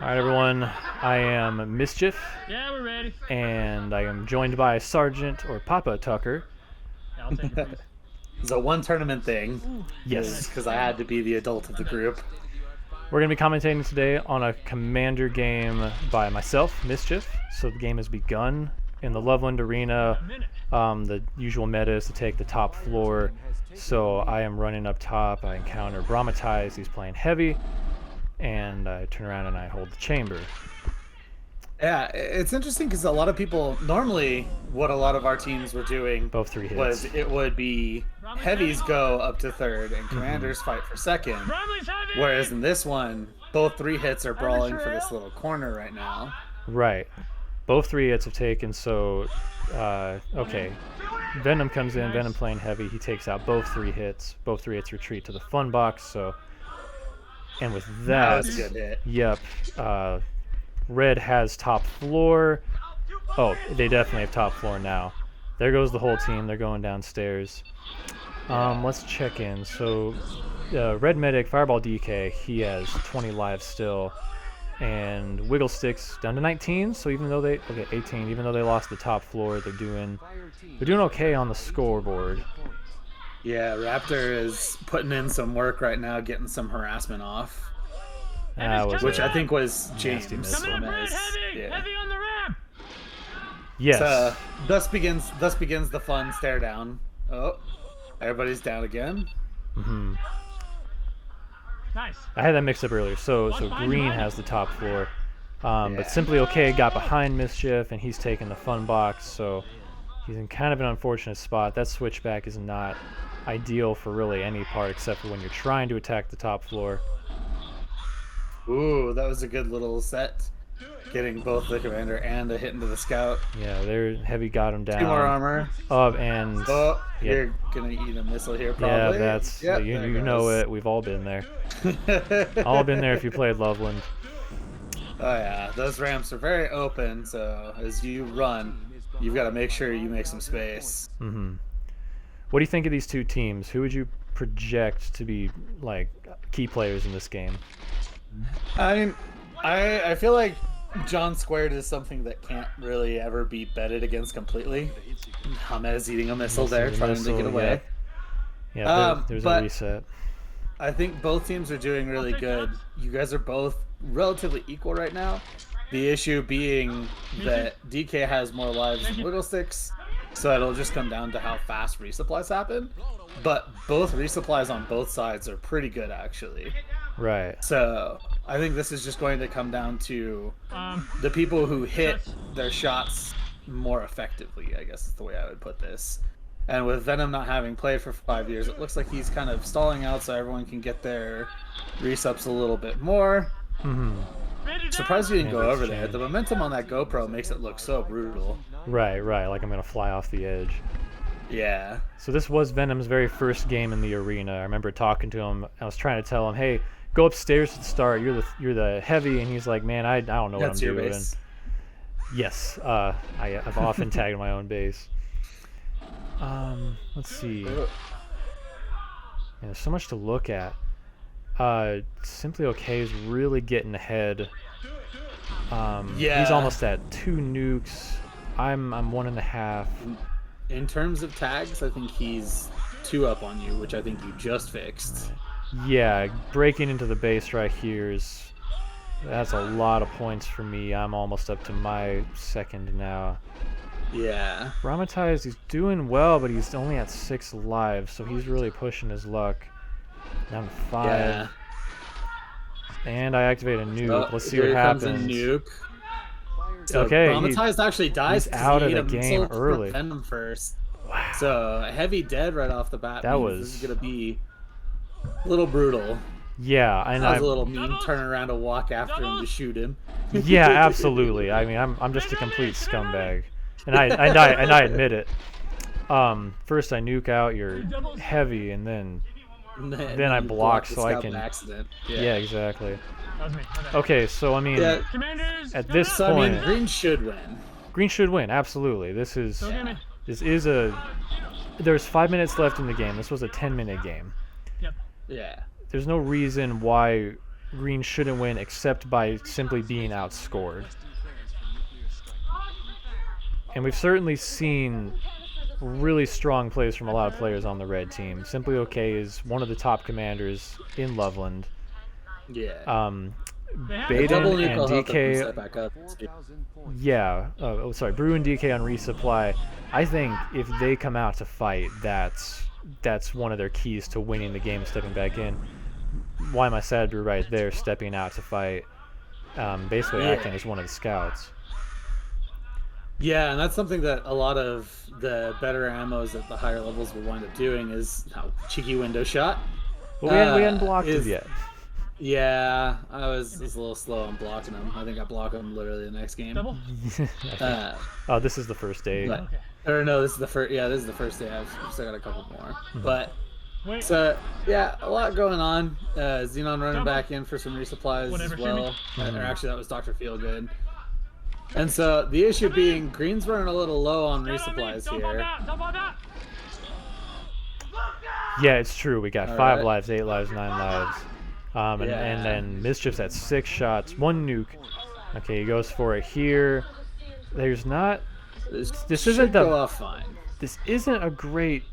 Alright everyone, I am Mischief, Yeah, we're ready. and I am joined by Sergeant or Papa Tucker. Yeah, I'll take it, please. It's a one tournament thing. Yes. Because I had to be the adult of the group. We're going to be commentating today on a Commander game by myself, Mischief. So the game has begun in the Loveland Arena. The usual meta is to take the top floor. So I am running up top. I encounter Brahmatize. He's playing heavy. And I turn around and I hold the chamber. Yeah, it's interesting because a lot of people, normally what a lot of our teams were doing Both 3 hits. was it would be heavies go up to third and commanders fight for second. Whereas in this one, both 3 hits are brawling for this little corner right now. Right. Both 3 hits have taken, so, okay. Venom comes in, Venom playing heavy, he takes out both 3 hits. Both 3 hits retreat to the fun box, so... And with that, was a good hit. Yep, Red has top floor. Oh, they definitely have top floor now. There goes the whole team, they're going downstairs. Let's check in. So, Red Medic, Fireball DK, he has 20 lives still. And Wiggle Sticks down to 19, so even though they, 18, even though they lost the top floor, they're doing okay on the scoreboard. Yeah, Raptor is putting in some work right now, getting some harassment off. Which I think was James. Coming up red, heavy on the ramp. Yes. So, thus begins the fun stare down. Oh, everybody's down again. Mm-hmm. Nice. I had that mixed up earlier. So Green has the top floor, but Simply Okay got behind Mischief, and he's taking the fun box. So he's in kind of an unfortunate spot. That switchback is not ideal for really any part except for when you're trying to attack the top floor. Ooh, that was a good little set. Getting both the commander and a hit into the scout. Yeah, their heavy got him down. 2 more armor. And oh, yeah. You're gonna eat a missile here, probably. Yeah, that's you know it. We've all been there. All been there if you played Loveland. Oh yeah, those ramps are very open. So as you run, you've got to make sure you make some space. Mm-hmm. What do you think of these 2 teams? Who would you project to be like key players in this game? I mean, I feel like John Squared is something that can't really ever be betted against completely. Hamed's eating a missile there, trying to get away. Yeah, there's a reset. I think both teams are doing really good. You guys are both relatively equal right now. The issue being that DK has more lives than Wiggle Sticks, so it'll just come down to how fast resupplies happen. But both resupplies on both sides are pretty good, actually. Right. So I think this is just going to come down to the people who hit their shots more effectively, I guess is the way I would put this. And with Venom not having played for 5 years, it looks like he's kind of stalling out so everyone can get their resups a little bit more. Mm-hmm. Surprised you didn't go over there. The momentum on that GoPro makes it look so brutal. Right, like I'm going to fly off the edge. Yeah. So this was Venom's very first game in the arena. I remember talking to him. I was trying to tell him, hey, go upstairs to start. You're the heavy. And he's like, man, I don't know what I'm doing. Base. Yes, I've often tagged my own base. Let's see. Yeah, there's so much to look at. Simply Okay is really getting ahead. He's almost at 2 nukes. I'm 1.5. In terms of tags, I think he's 2 up on you, which I think you just fixed. Yeah, breaking into the base right here that's a lot of points for me. I'm almost up to my 2nd now. Yeah. Brahmatized, he's doing well, but he's only at 6 lives, so he's really pushing his luck. Down to 5. Yeah. And I activate a nuke. Let's see what here happens. Comes a nuke. So okay, Brahmatized actually dies. He's out of the game early. Venom first. Wow. So heavy dead right off the bat. This is gonna be a little brutal. Yeah, and I was a little mean turning around to walk after him to shoot him. Yeah, absolutely. I mean, I'm just a complete scumbag, and I admit it. First I nuke out your heavy, and then I block so I can. Accident. Yeah, exactly. Okay, so I mean, at this point, I mean, Green should win. Green should win, absolutely. This is a. There's 5 minutes left in the game. This was a 10-minute game. Yep. Yeah. There's no reason why green shouldn't win except by simply being outscored. And we've certainly seen really strong plays from a lot of players on the red team. Simply OK is one of the top commanders in Loveland. Yeah. Baden and DK. DK, Back up. yeah. Sorry, Brew and DK on resupply. I think if they come out to fight, that's one of their keys to winning the game. Stepping back in. Why am I sad? Brew right there, stepping out to fight. Basically acting as one of the scouts. Yeah, and that's something that a lot of the better ammos at the higher levels will wind up doing is cheeky window shot. Well, we hadn't blocked it yet. Yeah, I was a little slow on blocking him. I think I blocked him literally the next game. Double? Oh, this is the first day. But, or no, this is the first. Yeah, this is the first day. I've still got a couple more. But Wait. so yeah, a lot going on. Xenon running back in for some resupplies as well. Or actually, that was Dr. Feelgood. And so the issue being, Green's running a little low on resupplies here. Yeah, it's true. We got All 5 right. lives, 8 lives, 9 lives. And then Mischief's at 6 shots, 1 nuke. Okay, he goes for it here. There's not... This isn't go off fine. This isn't a great...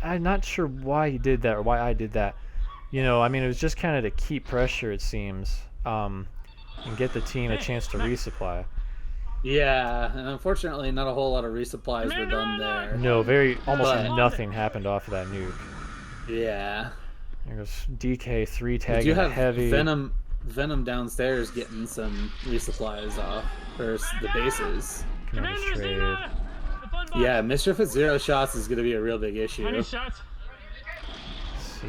I'm not sure why he did that or why I did that. You know, I mean, it was just kind of to keep pressure, it seems, and get the team a chance to resupply. Yeah, and unfortunately, not a whole lot of resupplies were done there. No, almost nothing happened off of that nuke. Yeah. There goes DK 3 You tagging have heavy. Venom downstairs getting some resupplies off, or the bases. Commander's trade. Yeah, Mischief at 0 shots is going to be a real big issue. How many shots? Let's see.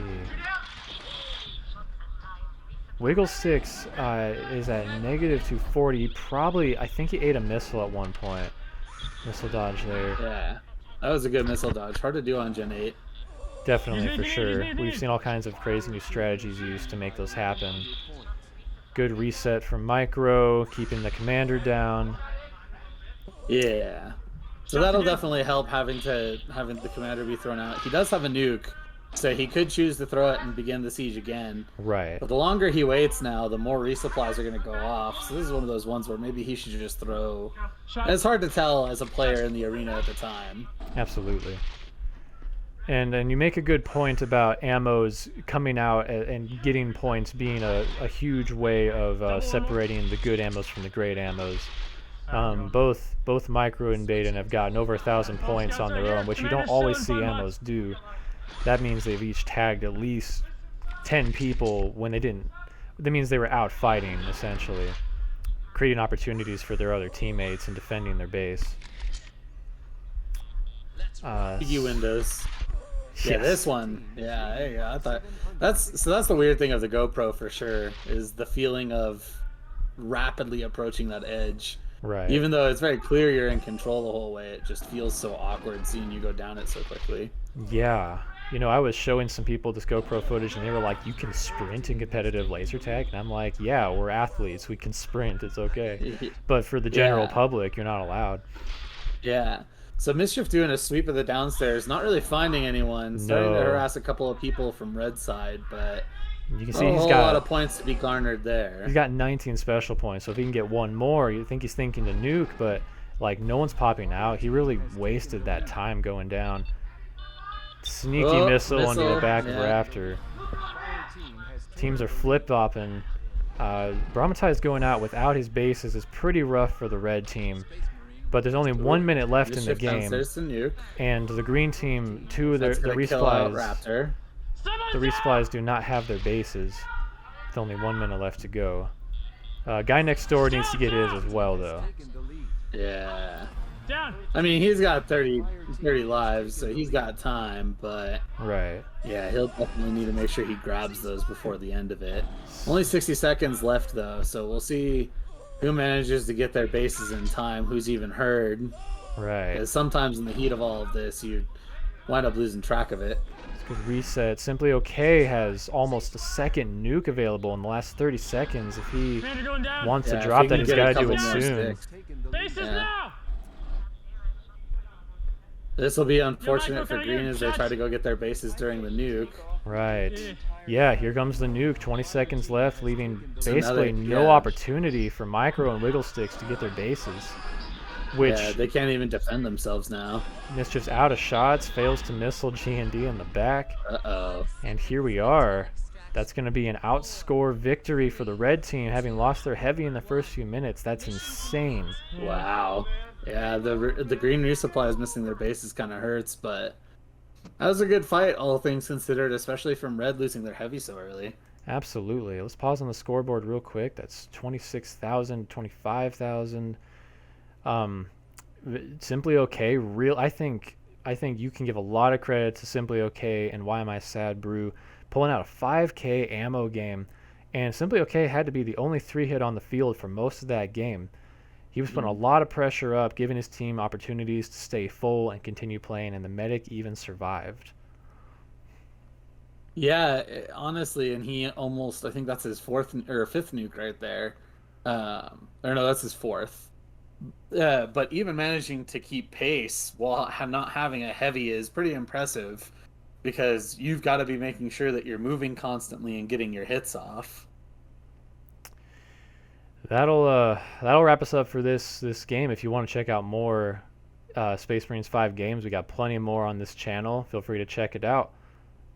Wiggle 6 is at -240. Probably, I think he ate a missile at one point. Missile dodge there. Yeah, that was a good missile dodge. Hard to do on Gen 8. Definitely, for sure. We've seen all kinds of crazy new strategies used to make those happen. Good reset from Micro, keeping the commander down. Yeah. So that'll definitely help having the commander be thrown out. He does have a nuke, so he could choose to throw it and begin the siege again. Right. But the longer he waits now, the more resupplies are going to go off. So this is one of those ones where maybe he should just throw. And it's hard to tell as a player in the arena at the time. Absolutely. And you make a good point about ammos coming out and getting points being a huge way of separating the good ammos from the great ammos. Both Micro and Baden have gotten over 1,000 points on their own, which you don't always see ammos do. That means they've each tagged at least 10 people when they didn't. That means they were out fighting, essentially, creating opportunities for their other teammates and defending their base. Piggy windows. Yeah, Yes. this one. Yeah, there you go. I thought that's the weird thing of the GoPro for sure, is the feeling of rapidly approaching that edge. Right. Even though it's very clear you're in control the whole way, it just feels so awkward seeing you go down it so quickly. Yeah. You know, I was showing some people this GoPro footage, and they were like, "You can sprint in competitive laser tag," and I'm like, "Yeah, we're athletes. We can sprint. It's okay." But for the general public, you're not allowed. Yeah. So Mischief doing a sweep of the downstairs, not really finding anyone, starting to harass a couple of people from red side, but you can see he's got a lot of points to be garnered there. He's got 19 special points, so if he can get one more, you think he's thinking to nuke, but like no one's popping out. He really wasted that time going down. Sneaky missile under the back of Raptor. Teams are flip-flopping. Brahmatai's going out without his bases is pretty rough for the red team. But there's only 1 minute left in the game, and the green team, two of their resupplies do not have their bases. With only 1 minute left to go. Guy next door needs to get his as well, though. Yeah. I mean, he's got 30 lives, so he's got time, but right. Yeah, he'll definitely need to make sure he grabs those before the end of it. Only 60 seconds left, though, so we'll see who manages to get their bases in time, who's even heard. Right. Because sometimes in the heat of all of this, you wind up losing track of it. Good reset. Simply OK has almost a second nuke available in the last 30 seconds. If he wants to drop that, he's got to do it soon. Bases now! This will be unfortunate for green as they try to go get their bases during the nuke. Right. Yeah, here comes the nuke. 20 seconds left, leaving basically no yeah. opportunity for Micro and Wiggle Sticks to get their bases. Which Yeah, they can't even defend themselves now. Mischief's out of shots, fails to missile G&D in the back. Uh-oh. And here we are. That's going to be an outscore victory for the red team, having lost their heavy in the first few minutes. That's insane. Wow. Yeah, the green resupply is missing their bases kind of hurts, but that was a good fight, all things considered, especially from red losing their heavy so early. Absolutely. Let's pause on the scoreboard real quick. That's 26,000, 25,000. Simply Okay. I think you can give a lot of credit to Simply Okay and Why Am I Sad Brew pulling out a 5K ammo game, and Simply Okay had to be the only 3-hit on the field for most of that game. He was putting a lot of pressure up, giving his team opportunities to stay full and continue playing, and the medic even survived. Yeah, honestly, and he almost, I think that's his fifth nuke right there. Or no, that's his fourth. But even managing to keep pace while not having a heavy is pretty impressive, because you've got to be making sure that you're moving constantly and getting your hits off. That'll wrap us up for this game. If you want to check out more Space Marines 5 games, we got plenty more on this channel. Feel free to check it out.